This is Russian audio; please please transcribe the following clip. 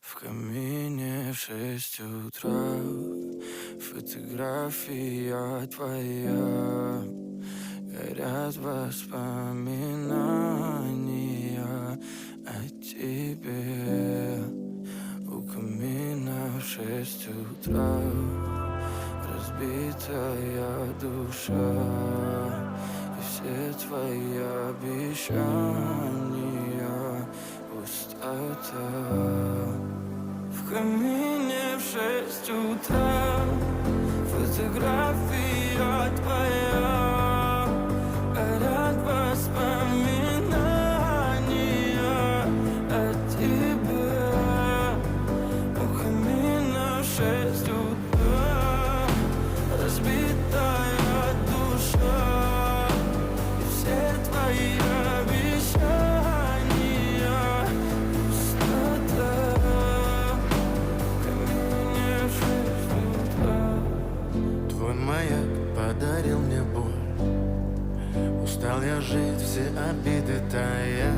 В камине в 6 утра фотография твоя. Горят воспоминания о тебе. У камина в 6 утра разбитая душа. И все твои обещания пустота. В камине в 6 утра фотография твоя. Горят воспоминания о тебе. У камина в 6 утра разбитая душа. И все твои обещания пустота. Твой маяк подарил мне боль. Устал я жить, все обиды тая.